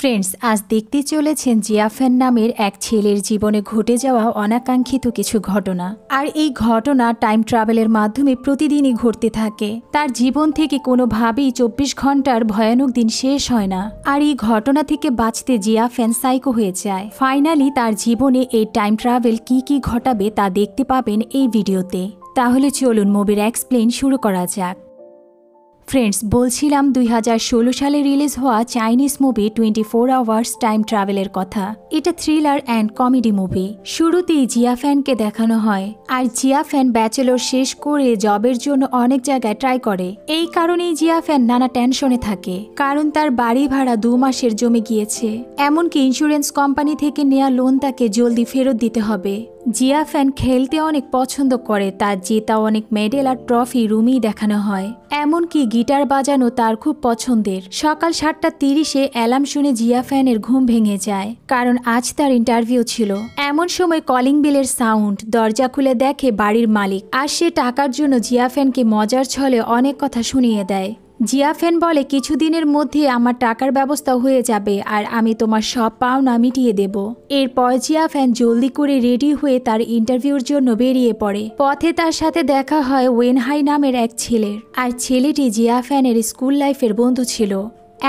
Friends, আজ দেখতে চলেছেন জিয়াফেন নামের এক ছেলের জীবনে ঘটে যাওয়া অনাকাঙ্ক্ষিত কিছু ঘটনা। আর এই ঘটনা টাইম ট্রাভেলের মাধ্যমে প্রতিদিনই ঘটতে থাকে। তার জীবন থেকে কোনোভাবেই 24 ঘন্টার ভয়ানক দিন শেষ হয় না। আর এই ঘটনা থেকে বাঁচতে জিয়াফেন সাইকো হয়ে যায়। ফাইনালি তার জীবনে এই টাইম ট্রাভেল কি ঘটাবে তা দেখতে পাবেন এই ভিডিওতে। তাহলে চলুন মুভির এক্সপ্লেন শুরু করা যাক। ফ্রেন্ডস, বলছিলাম 2016 সালে রিলিজ হওয়া চাইনিজ মুভি 24 আওয়ার্স টাইম ট্রাভেলের কথা। এটা থ্রিলার অ্যান্ড কমেডি মুভি। শুরুতেই জিয়াফেনকে দেখানো হয়, আর জিয়াফেন ব্যাচেলর শেষ করে জবের জন্য অনেক জায়গায় ট্রাই করে। এই কারণেই জিয়াফেন নানা টেনশনে থাকে, কারণ তার বাড়ি ভাড়া 2 মাসের জমে গিয়েছে। এমনকি ইন্স্যুরেন্স কোম্পানি থেকে নেওয়া লোন তাকে জলদি ফেরত দিতে হবে। জিয়াফেন খেলতে অনেক পছন্দ করে, তার জেতা অনেক মেডেল আর ট্রফি রুমেই দেখানো হয়। এমনকি গিটার বাজানো তার খুব পছন্দের। সকাল 7:30-এ অ্যালার্ম শুনে জিয়াফেনের ঘুম ভেঙে যায়, কারণ আজ তার ইন্টারভিউ ছিল। এমন সময় কলিং বেলের সাউন্ড। দরজা খুলে দেখে বাড়ির মালিক, আর সে টাকার জন্য জিয়াফেনকে মজার ছলে অনেক কথা শুনিয়ে দেয়। জিয়াফেন বলে, কিছুদিনের মধ্যে আমার টাকার ব্যবস্থা হয়ে যাবে আর আমি তোমার সব পাওনা মিটিয়ে দেব। এরপর জিয়াফেন জলদি করে রেডি হয়ে তার ইন্টারভিউর জন্য বেরিয়ে পড়ে। পথে তার সাথে দেখা হয় ওয়েনহাই নামের এক ছেলের, আর ছেলেটি জিয়াফেনের স্কুল লাইফের বন্ধু ছিল।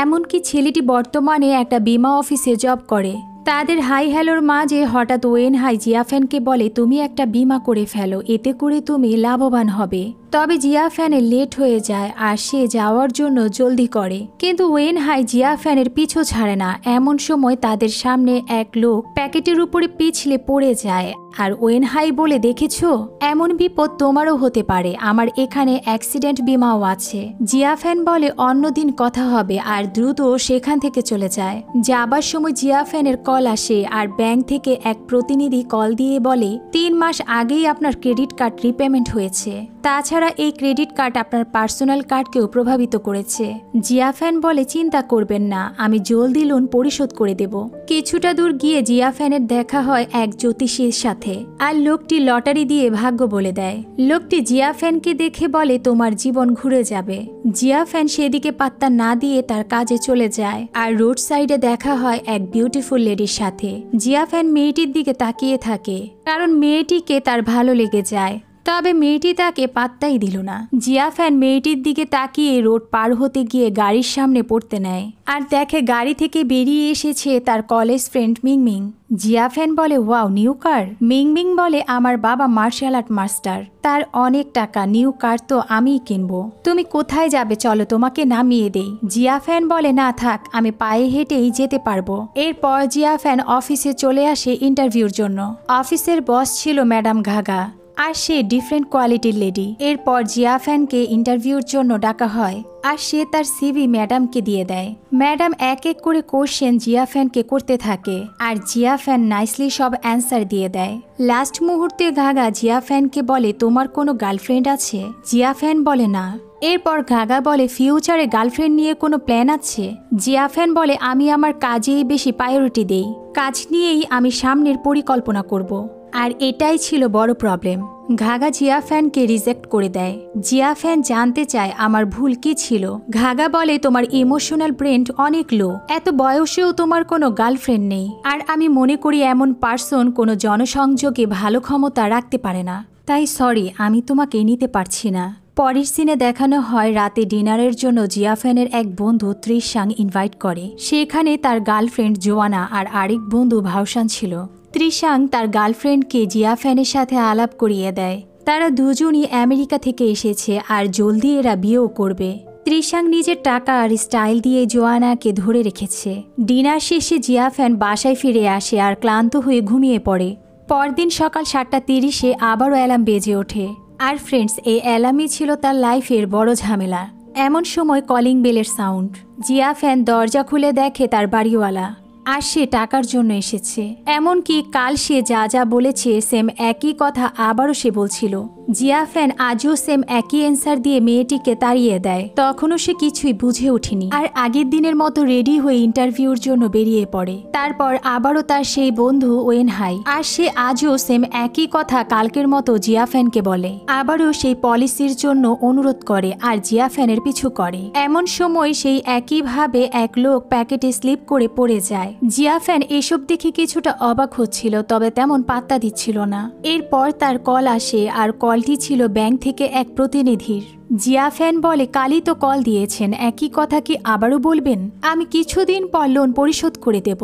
এমনকি ছেলেটি বর্তমানে একটা বীমা অফিসে জব করে। তাদের হাই হ্যালোর মাঝে হঠাৎ ওয়েনহাই জিয়াফেনকে বলে, তুমি একটা বীমা করে ফেলো, এতে করে তুমি লাভবান হবে। তবে জিয়াফেনের লেট হয়ে যায়, আর সে যাওয়ার জন্য জলদি করে। কিন্তু ওয়েনহাই জিয়াফেনের পিছু ছাড়ে না। এমন সময় তাদের সামনে এক লোক প্যাকেটের উপরে পিছলে পড়ে যায়, আর ওয়েনহাই বলে, দেখেছো, এমন বিপদ তোমারও হতে পারে, আমার এখানে অ্যাক্সিডেন্ট বীমাও আছে। জিয়াফেন বলে, অন্যদিন কথা হবে, আর দ্রুত সেখান থেকে চলে যায়। যাবার সময় জিয়াফেনের কল আসে, আর ব্যাংক থেকে এক প্রতিনিধি কল দিয়ে বলে, 3 মাস আগেই আপনার ক্রেডিট কার্ড রিপেমেন্ট হয়েছে। তাছাড়া এই ক্রেডিট কার্ড আপনার পার্সোনাল কার্ডকেও প্রভাবিত করেছে। জিয়াফেন বলে, চিন্তা করবেন না, আমি জলদি লোন পরিশোধ করে দেব। কিছুটা দূর গিয়ে জিয়াফেনের দেখা হয় এক জ্যোতিষীর সাথে, আর লোকটি লটারি দিয়ে ভাগ্য বলে দেয়। লোকটি জিয়াফেনকে দেখে বলে, তোমার জীবন ঘুরে যাবে। জিয়াফেন সেদিকে পাত্তা না দিয়ে তার কাজে চলে যায়। আর রোড সাইডে দেখা হয় এক বিউটিফুল লেডির সাথে। জিয়াফেন মেয়েটির দিকে তাকিয়ে থাকে, কারণ মেয়েটিকে তার ভালো লেগে যায়। তবে মেয়েটি তাকে পাত্তাই দিল না। জিয়াফেন মেয়েটির দিকে তাকিয়ে রোড পার হতে গিয়ে গাড়ির সামনে পড়তে নেয়, আর দেখে গাড়ি থেকে বেরিয়ে এসেছে তার কলেজ ফ্রেন্ড মিংমিং। জিয়াফেন বলে, ওয়াও, নিউ কার। মিংমিং বলে, আমার বাবা মার্শাল আর্ট মাস্টার, তার অনেক টাকা, নিউ কার তো আমিই কিনবো। তুমি কোথায় যাবে, চলো তোমাকে নামিয়ে দেই। জিয়াফেন বলে, না থাক, আমি পায়ে হেঁটেই যেতে পারবো। এরপর জিয়াফেন অফিসে চলে আসে ইন্টারভিউর জন্য। অফিসের বস ছিল ম্যাডাম ঘাগা, আর সে ডিফারেন্ট কোয়ালিটির লেডি। এরপর জিয়াফেনকে ইন্টারভিউর জন্য ডাকা হয়, আর সে তার সিভি ম্যাডামকে দিয়ে দেয়। ম্যাডাম এক এক করে কোশ্চেন জিয়াফেনকে করতে থাকে, আর জিয়াফেন নাইসলি সব অ্যান্সার দিয়ে দেয়। লাস্ট মুহূর্তে ঘাগা জিয়াফেনকে বলে, তোমার কোনো গার্লফ্রেন্ড আছে? জিয়াফেন বলে, না। এরপর ঘাগা বলে, ফিউচারে গার্লফ্রেন্ড নিয়ে কোনো প্ল্যান আছে? জিয়াফেন বলে, আমি আমার কাজেই বেশি প্রায়োরিটি দেই, কাজ নিয়েই আমি সামনের পরিকল্পনা করব। আর এটাই ছিল বড় প্রবলেম। ঘাগা জিয়াফেনকে রিজেক্ট করে দেয়। জিয়াফেন জানতে চায়, আমার ভুল কি ছিল? ঘাগা বলে, তোমার ইমোশনাল ব্রেন অনেক লো, এত বয়সেও তোমার কোনো গার্লফ্রেন্ড নেই, আর আমি মনে করি এমন পার্সন কোনো জনসংযোগে ভালো ক্ষমতা রাখতে পারে না, তাই সরি, আমি তোমাকে নিতে পারছি না। পরের সিনে দেখানো হয় রাতে ডিনারের জন্য জিয়াফেনের এক বন্ধু ত্রিশাং ইনভাইট করে। সেখানে তার গার্লফ্রেন্ড জোয়ানা আর আরেক বন্ধু ভাউসান ছিল। ত্রিশাং তার গার্লফ্রেন্ডকে জিয়াফেনের সাথে আলাপ করিয়ে দেয়। তারা দুজনই আমেরিকা থেকে এসেছে, আর জলদি এরা বিয়েও করবে। ত্রিশাং নিজের টাকা আর স্টাইল দিয়ে জোয়ানাকে ধরে রেখেছে। ডিনার শেষে জিয়াফেন বাসায় ফিরে আসে, আর ক্লান্ত হয়ে ঘুমিয়ে পড়ে। পরদিন সকাল 7:30-এ আবারও অ্যালার্ম বেজে ওঠে। আর ফ্রেন্ডস, এই অ্যালার্মই ছিল তার লাইফের বড় ঝামেলা। এমন সময় কলিং বেলের সাউন্ড। জিয়াফেন দরজা খুলে দেখে তার বাড়িওয়ালা, আর সে টাকার জন্য এসেছে। এমনকি কাল সে যা যা বলেছে সেম একই কথা আবারও সে বলছিল। জিয়াফেন আজও সেম একই অ্যান্সার দিয়ে মেয়েটিকে তাড়িয়ে দেয়। তখনও সে কিছুই বুঝে ওঠেনি আর আগের দিনের মতো রেডি হয়ে ইন্টারভিউর জন্য বেরিয়ে পড়ে। তারপর আবারও তার সেই বন্ধু ওয়েন হাই, আর সে আজও সেম একই কথা কালকের মতো জিয়াফেনকে বলে। আবারও সেই পলিসির জন্য অনুরোধ করে আর জিয়াফেনের পিছু করে। এমন সময় সেই একইভাবে এক লোক প্যাকেটে স্লিপ করে পড়ে যায়। জিয়াফেন এসব দেখে কিছুটা অবাক হচ্ছিল, তবে তেমন পাত্তা দিচ্ছিল না। এরপর তার কল আসে আর কলটি ছিল ব্যাংক থেকে এক প্রতিনিধির। জিয়াফেন বলে, কালই তো কল দিয়েছেন, একই কথা কি আবারও বলবেন? আমি কিছুদিন পর লোন পরিশোধ করে দেব।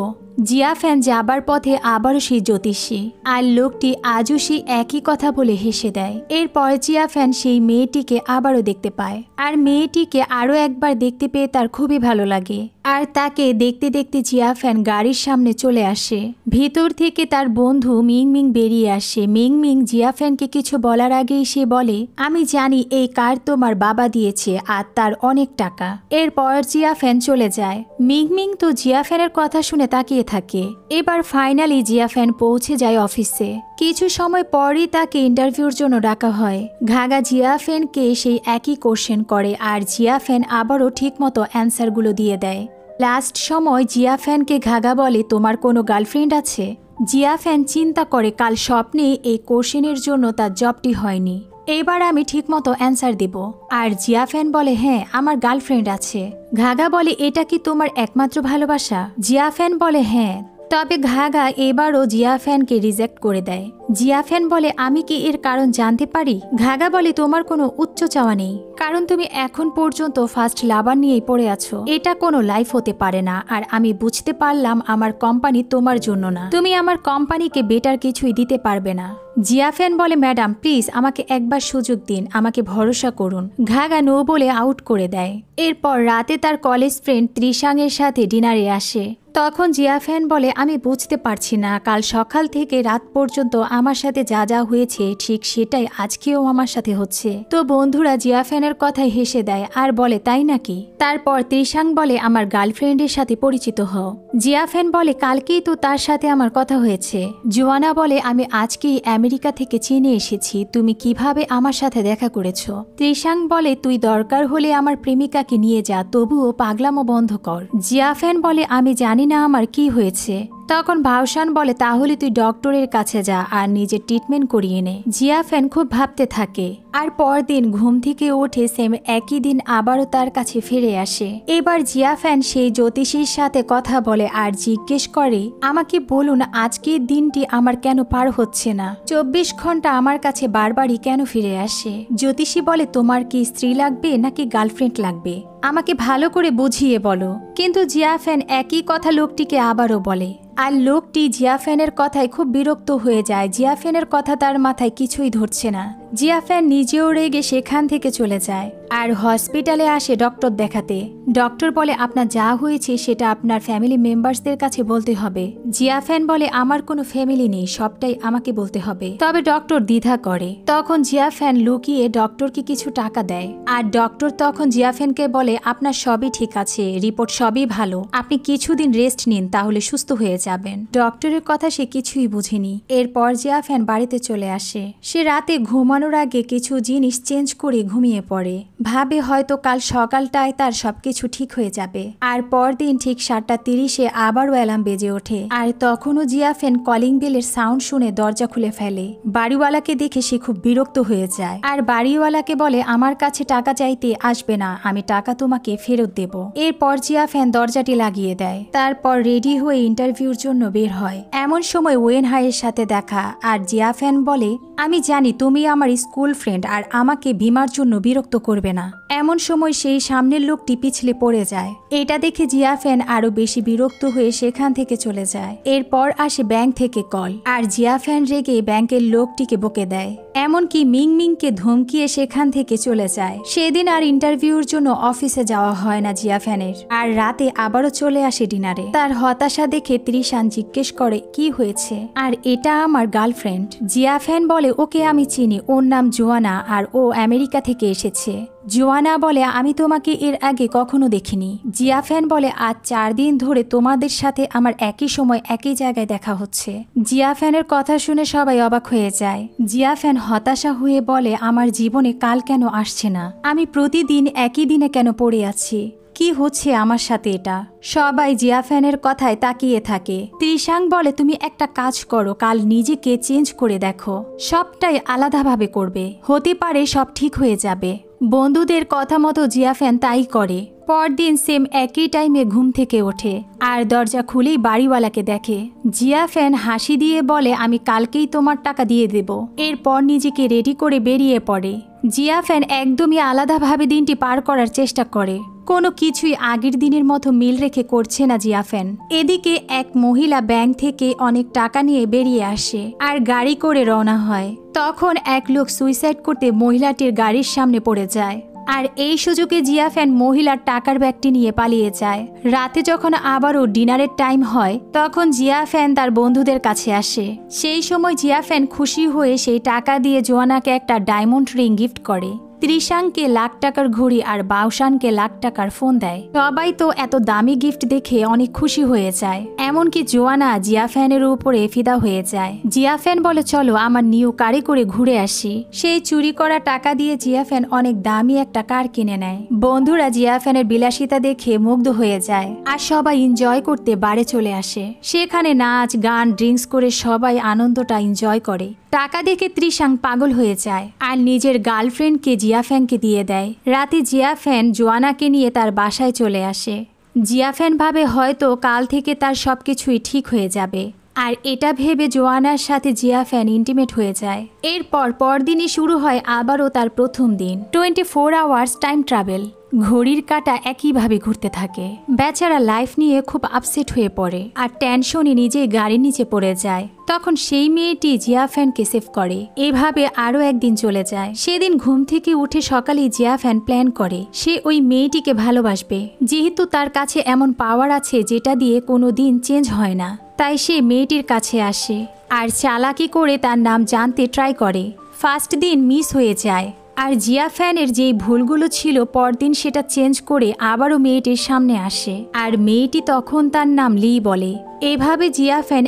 জিয়াফেন যাবার পথে আবারও সেই জ্যোতিষী, আর লোকটি আজও সেই একই কথা বলে হেসে দেয়। এরপর জিয়াফেন সেই মেয়েটিকে আবারও দেখতে পায়, আর মেয়েটিকে আরও একবার দেখতে পেয়ে তার খুবই ভালো লাগে। আর তাকে দেখতে দেখতে জিয়াফেন গাড়ির সামনে চলে আসে। ভিতর থেকে তার বন্ধু মিংমিং বেরিয়ে আসে। মিংমিং জিয়াফেনকে কিছু বলার আগেই সে বলে, আমি জানি এই কার তোমার বাবা দিয়েছে আর তার অনেক টাকা। এরপর জিয়াফেন চলে যায়। মিংমিং তো জিয়াফেনের কথা শুনে তাকিয়ে থাকে। এবার ফাইনালি জিয়াফেন পৌঁছে যায় অফিসে। কিছু সময় পরই তাকে ইন্টারভিউর জন্য ডাকা হয়। ঘাগা জিয়াফেনকে সেই একই কোশ্চেন করে আর জিয়াফেন আবারও ঠিকমতো অ্যান্সারগুলো দিয়ে দেয়। লাস্ট সময় জিয়াফেনকে ঘাগা বলে, তোমার কোনো গার্লফ্রেন্ড আছে? জিয়াফেন চিন্তা করে কাল স্বপ্নে এই কোশ্চেনের জন্য তার জবটি হয়নি, এবার আমি ঠিকমতো অ্যান্সার দেব। আর জিয়াফেন বলে, হ্যাঁ আমার গার্লফ্রেন্ড আছে। ঘাগা বলে, এটা কি তোমার একমাত্র ভালোবাসা? জিয়াফেন বলে, হ্যাঁ। তবে ঘাগা এবারও জিয়াফেনকে রিজেক্ট করে দেয়। জিয়াফেন বলে, আমি কি এর কারণ জানতে পারি? ঘাগা বলে, তোমার কোনো উচ্চ চাওয়া নেই, কারণ তুমি এখন পর্যন্ত ফার্স্ট লাভার নিয়েই পড়ে আছো। এটা কোনো লাইফ হতে পারে না, আর আমি বুঝতে পারলাম আমার কোম্পানি তোমার জন্য না। তুমি আমার কোম্পানিকে বেটার কিছুই দিতে পারবে না। জিয়াফেন বলে, ম্যাডাম প্লিজ আমাকে একবার সুযোগ দিন, আমাকে ভরসা করুন। ঘাগা নো বলে আউট করে দেয়। এরপর রাতে তার কলেজ ফ্রেন্ড ত্রিশাংয়ের সাথে ডিনারে আসে। তখন জিয়াফেন বলে, আমি বুঝতে পারছি না, কাল সকাল থেকে রাত পর্যন্ত আমার সাথে যা যা হয়েছে ঠিক সেটাই আজকেও আমার সাথে হচ্ছে। তো বন্ধুরা জিয়াফেনের কথায় হেসে দেয় আর বলে, তাই নাকি? তারপর ত্রিশাং বলে, আমার গার্লফ্রেন্ডের সাথে পরিচিত হও। জিয়াফেন বলে, কালকেই তো তার সাথে আমার কথা হয়েছে। জোয়ানা বলে, আমি আজকেই আমেরিকা থেকে চীনে এসেছি, তুমি কিভাবে আমার সাথে দেখা করেছো? ত্রিশাং বলে, তুই দরকার হলে আমার প্রেমিকাকে নিয়ে যা, তবুও পাগলামো বন্ধ কর। জিয়াফেন বলে, আমি জানি না আমার কি হয়েছে। তখন ভাউসান বলে, তাহলে তুই ডক্টরের কাছে যা আর নিজের ট্রিটমেন্ট করিয়ে নে। জিয়াফেন খুব ভাবতে থাকে। আর পরদিন ঘুম থেকে উঠে সেম একই দিন আবারও তার কাছে ফিরে আসে। এবার জিয়াফেন সেই জ্যোতিষীর সাথে কথা বলে আর জিজ্ঞেস করে, আমাকে বলুন আজকের দিনটি আমার কেন পার হচ্ছে না? 24 ঘন্টা আমার কাছে বারবারই কেন ফিরে আসে? জ্যোতিষী বলে, তোমার কি স্ত্রী লাগবে নাকি গার্লফ্রেন্ড লাগবে? আমাকে ভালো করে বুঝিয়ে বলো। কিন্তু জিয়াফেন একই কথা লোকটিকে আবারও বলে, আর লোকটি জিয়াফেনের কথায় খুব বিরক্ত হয়ে যায়। জিয়াফেনের কথা তার মাথায় কিছুই ধরছে না। জিয়াফেন নিজেও রেগে সেখান থেকে চলে যায় আর হসপিটালে আসে ডক্টর দেখাতে। ডক্টর বলে, আপনার যা হয়েছে সেটা আপনার ফ্যামিলি মেম্বার্সদের কাছে বলতে হবে। জিয়াফেন বলে, আমার কোনো ফ্যামিলি নেই, সবটাই আমাকে বলতে হবে। তবে ডক্টর দ্বিধা করে। তখন জিয়াফেন লুকিয়ে ডক্টরকে কিছু টাকা দেয়, আর ডক্টর তখন জিয়াফেনকে বলে, আপনার সবই ঠিক আছে, রিপোর্ট সবই ভালো, আপনি কিছুদিন রেস্ট নিন, তাহলে সুস্থ হয়ে যাবেন। ডক্টরের কথা সে কিছুই বুঝেনি। এরপর জিয়াফেন বাড়িতে চলে আসে। সে রাতে ঘুমানোর আগে কিছু জিনিস চেঞ্জ করে ঘুমিয়ে পড়ে, ভাবে হয়তো কাল সকালটায় তার সবকিছু ঠিক হয়ে যাবে। আর পরদিন ঠিক 7:30-এ আবারও অ্যালার্ম বেজে ওঠে। আর তখনও জিয়াফেন কলিং বেলের সাউন্ড শুনে দরজা খুলে ফেলে। বাড়িওয়ালাকে দেখে সে খুব বিরক্ত হয়ে যায় আর বাড়িওয়ালাকে বলে, আমার কাছে টাকা চাইতে আসবে না, আমি টাকা তোমাকে ফেরত দেব। এরপর জিয়াফেন দরজাটি লাগিয়ে দেয়। তারপর রেডি হয়ে ইন্টারভিউর জন্য বের হয়। এমন সময় ওয়েন হাইয়ের সাথে দেখা, আর জিয়াফেন বলে, আমি জানি তুমি আমার স্কুল ফ্রেন্ড আর আমাকে ভীমার জন্য বিরক্ত করবে না। এমন সময় সেই সামনের লোকটি পিছলে পড়ে যায়। এটা দেখে জিয়াফেন আরো বেশি বিরক্ত হয়ে সেখান থেকে চলে যায়। এরপর আসে ব্যাংক থেকে কল, আর জিয়াফেন রেগে ব্যাংকের লোকটিকে বকে দেয়। এমনকি মিংমিংকে ধমকিয়ে সেখান থেকে চলে যায়। সেদিন আর ইন্টারভিউর জন্য অফিসে যাওয়া হয় না জিয়াফেনের। আর রাতে আবারও চলে আসে ডিনারে। তার হতাশা দেখে ত্রিশান জিজ্ঞেস করে, কি হয়েছে? আর এটা আমার গার্লফ্রেন্ড। জিয়াফেন বলে, ওকে আমি চিনি, ওর নাম জোয়ানা আর ও আমেরিকা থেকে এসেছে। জোয়ানা বলে আমি তোমাকে এর আগে কখনো দেখিনি। জিয়াফেন বলে আজ 4 দিন ধরে তোমাদের সাথে আমার একই সময় একই জায়গায় দেখা হচ্ছে। জিয়াফেনের কথা শুনে সবাই অবাক হয়ে যায়। জিয়াফেন হতাশা হয়ে বলে আমার জীবনে কাল কেন আসছে না, আমি প্রতিদিন একই দিনে কেন পড়ে আছি, কি হচ্ছে আমার সাথে এটা। সবাই জিয়াফেনের কথায় তাকিয়ে থাকে। ত্রিশাং বলে তুমি একটা কাজ করো, কাল নিজেকে চেঞ্জ করে দেখো, সবটাই আলাদাভাবে করবে, হতে পারে সব ঠিক হয়ে যাবে। বন্ধুদের কথা মতো জিয়াফেন তাই করে। পরদিন সেম একই টাইমে ঘুম থেকে ওঠে আর দরজা খুলেই বাড়িওয়ালাকে দেখে। জিয়াফেন হাসি দিয়ে বলে আমি কালকেই তোমার টাকা দিয়ে দেব। এরপর নিজেকে রেডি করে বেরিয়ে পড়ে। জিয়াফেন একদমই আলাদাভাবে দিনটি পার করার চেষ্টা করে, কোনো কিছুই আগের দিনের মতো মিল রেখে করছে না জিয়াফেন। এদিকে এক মহিলা ব্যাংক থেকে অনেক টাকা নিয়ে বেরিয়ে আসে আর গাড়ি করে রওনা হয়। তখন এক লোক সুইসাইড করতে মহিলাটির গাড়ির সামনে পড়ে যায় আর এই সুযোগে জিয়াফেন মহিলার টাকার ব্যাগটি নিয়ে পালিয়ে যায়। রাতে যখন আবারও ডিনারের টাইম হয় তখন জিয়াফেন তার বন্ধুদের কাছে আসে। সেই সময় জিয়াফেন খুশি হয়ে সেই টাকা দিয়ে জোয়ানাকে একটা ডায়মন্ড রিং গিফট করে। ত্রিশাংকে লাখ টাকার ঘড়ি আর বাউসানকে লাখ টাকার ফোন দেয়। সবাই তো এত দামি গিফট দেখে অনেক খুশি হয়ে যায়, এমনকি জোয়ানা জিয়াফেনের উপরে ফিদা হয়ে যায়। জিয়াফেন বলে চলো আমার নিউ কারে করে ঘুরে আসি। সেই চুরি করা টাকা দিয়ে জিয়াফেন অনেক দামি একটা কার কিনে নেয়। বন্ধুরা জিয়াফেনের বিলাসিতা দেখে মুগ্ধ হয়ে যায় আর সবাই এনজয় করতে বাড়ি চলে আসে। সেখানে নাচ গান ড্রিঙ্কস করে সবাই আনন্দটা এনজয় করে। টাকা দেখে ত্রিশাং পাগল হয়ে যায় আর নিজের গার্লফ্রেন্ডকে জিয়াফেনকে দিয়ে দেয়। রাতে জিয়াফেন জোয়ানাকে নিয়ে তার বাসায় চলে আসে। জিয়াফেন ভাবে হয়তো কাল থেকে তার সবকিছুই ঠিক হয়ে যাবে আর এটা ভেবে জোয়ানার সাথে জিয়াফেন ইন্টিমেট হয়ে যায়। এরপর পরদিনই শুরু হয় আবারও তার প্রথম দিন। 24 আওয়ার্স টাইম ট্রাভেল। ঘড়ির কাঁটা একইভাবে ঘুরতে থাকে। বেচারা লাইফ নিয়ে খুব আপসেট হয়ে পড়ে আর টেনশনে নিজেই গাড়ির নিচে পড়ে যায়। তখন সেই মেয়েটি জিয়াফেনকে সেভ করে। এভাবে আরও একদিন চলে যায়। সেদিন ঘুম থেকে উঠে সকালে জিয়াফেন প্ল্যান করে সে ওই মেয়েটিকে ভালোবাসবে, যেহেতু তার কাছে এমন পাওয়ার আছে যেটা দিয়ে কোনো দিন চেঞ্জ হয় না। তাই সে মেয়েটির কাছে আসে আর চালাকি করে তার নাম জানতে ট্রাই করে। ফার্স্ট দিন মিস হয়ে যায় আর জিয়াফেনের যেই ভুলগুলো ছিল পরদিন সেটা চেঞ্জ করে আবারও মেয়েটির সামনে আসে আর মেয়েটি তখন তার নাম লি বলে। এভাবে জিয়াফেন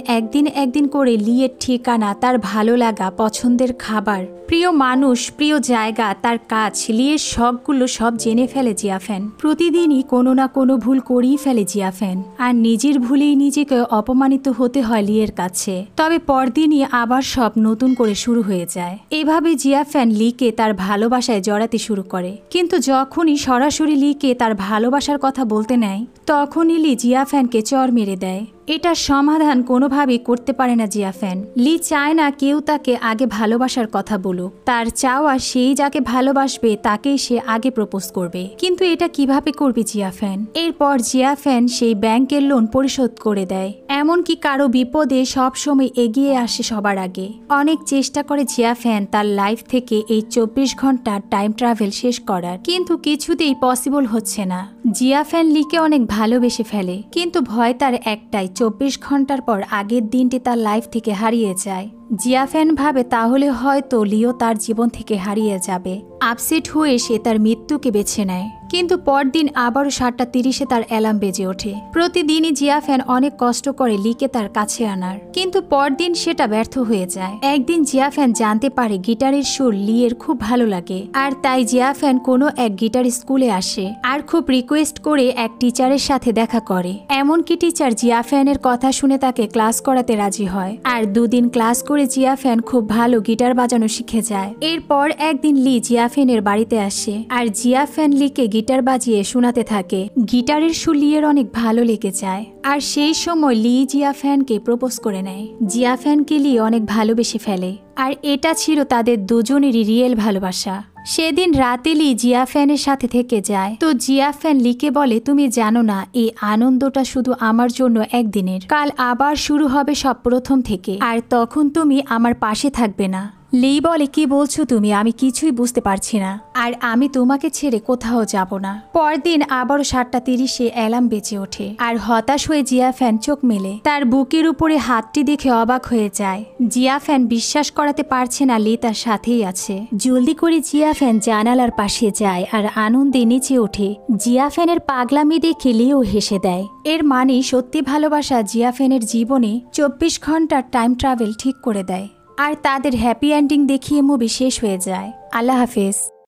একদিন করে লিয়ের ঠিকানা, তার ভালো লাগা, পছন্দের খাবার, প্রিয় মানুষ, প্রিয় জায়গা, তার কাজ, লিয়ের শখগুলো সব জেনে ফেলে জিয়াফেন। প্রতিদিনই কোনো না কোনো ভুল করেই ফেলে জিয়াফেন আর নিজের ভুলেই নিজেকে অপমানিত হতে হয় লিয়ের কাছে। তবে পরদিনই আবার সব নতুন করে শুরু হয়ে যায়। এভাবে জিয়াফেন লিকে তার ভালোবাসায় জড়াতে শুরু করে, কিন্তু যখনই সরাসরি লিকে তার ভালোবাসার কথা বলতে নেয় তখনই লি জিয়াফেনকে চর মেরে দেয়। এটার সমাধান কোনোভাবেই করতে পারে না জিয়াফেন। লি চায় না কেউ তাকে আগে ভালোবাসার কথা বলুক। তার চাওয়া সেই যাকে ভালোবাসবে তাকেই সে আগে প্রপোজ করবে। কিন্তু এটা কিভাবে করবে জিয়াফেন? এরপর জিয়াফেন সেই ব্যাংকের লোন পরিশোধ করে দেয়। এমনকি কারো বিপদে সবসময় এগিয়ে আসে সবার আগে। অনেক চেষ্টা করে জিয়াফেন তার লাইফ থেকে এই 24 ঘন্টা টাইম ট্রাভেল শেষ করার, কিন্তু কিছুতেই পসিবল হচ্ছে না। জিয়াফেন লিকে অনেক ভালোবেসে ফেলে, কিন্তু ভয় তার একটাই, 24 ঘন্টার পর আগের দিনটি তার লাইফ থেকে হারিয়ে যায়। জিয়াফেন ভাবে তাহলে হয়তো লিও তার জীবন থেকে হারিয়ে যাবে। আপসেট হয়ে সে তার মৃত্যুকে বেছে নেয়। কিন্তু পরদিন আবারও 7:30 তার অ্যালার্ম বেজে ওঠে। প্রতিদিনই জিয়াফেন অনেক কষ্ট করে লিকে তার কাছে আনার, কিন্তু পরদিন সেটা ব্যর্থ হয়ে যায়। একদিন জিয়াফেন জানতে পারে গিটারের সুর লিয়ের খুব ভালো লাগে আর তাই জিয়াফেন কোনো এক গিটার স্কুলে আসে আর খুব রিকোয়েস্ট করে এক টিচারের সাথে দেখা করে। এমনকি টিচার জিয়াফেনের কথা শুনে তাকে ক্লাস করাতে রাজি হয় আর 2 দিন ক্লাস করে জিয়াফেন খুব ভালো গিটার বাজানো শিখে যায়। এরপর একদিন লি জিয়াফেনের বাড়িতে আসে আর জিয়াফেন লিকে গিটার বাজিয়ে শোনাতে থাকে। গিটারের সুর লিয়ের অনেক ভালো লেগে যায় আর সেই সময় লি জিয়াফেনকে প্রপোজ করে নেয়। জিয়াফেনকে লি অনেক ভালোবেসে ফেলে আর এটা ছিল তাদের দুজনেরই রিয়েল ভালোবাসা। সেদিন রাতে লি জিয়াফেনের সাথে থেকে যায়। তো জিয়াফেন লিকে বলে তুমি জানো না এই আনন্দটা শুধু আমার জন্য একদিনের, কাল আবার শুরু হবে সব প্রথম থেকে আর তখন তুমি আমার পাশে থাকবে না। লি বলে, কি বলছো তুমি? আমি কিছুই বুঝতে পারছি না, আর আমি তোমাকে ছেড়ে কোথাও যাব না। পরদিন আবারও 7:30-এ অ্যালার্ম বেজে ওঠে, আর হতাশ হয়ে জিয়াফেন চোখ মেলে। তার বুকের উপরে হাতটি দেখে অবাক হয়ে যায়। জিয়াফেন বিশ্বাস করাতে পারছে না লি তার সাথেই আছে। জলদি করে জিয়াফেন জানালার পাশে যায় আর আনন্দে নেচে ওঠে। জিয়াফেনের পাগলামি দেখে লিও হেসে দেয়। এর মানে সত্যি ভালোবাসা জিয়াফেনের জীবনে 24 ঘন্টার টাইম ট্রাভেল ঠিক করে দেয়। আর তাদের হ্যাপি এন্ডিং দেখিয়ে মুভি শেষ হয়ে যায়। আল্লাহ হাফেজ।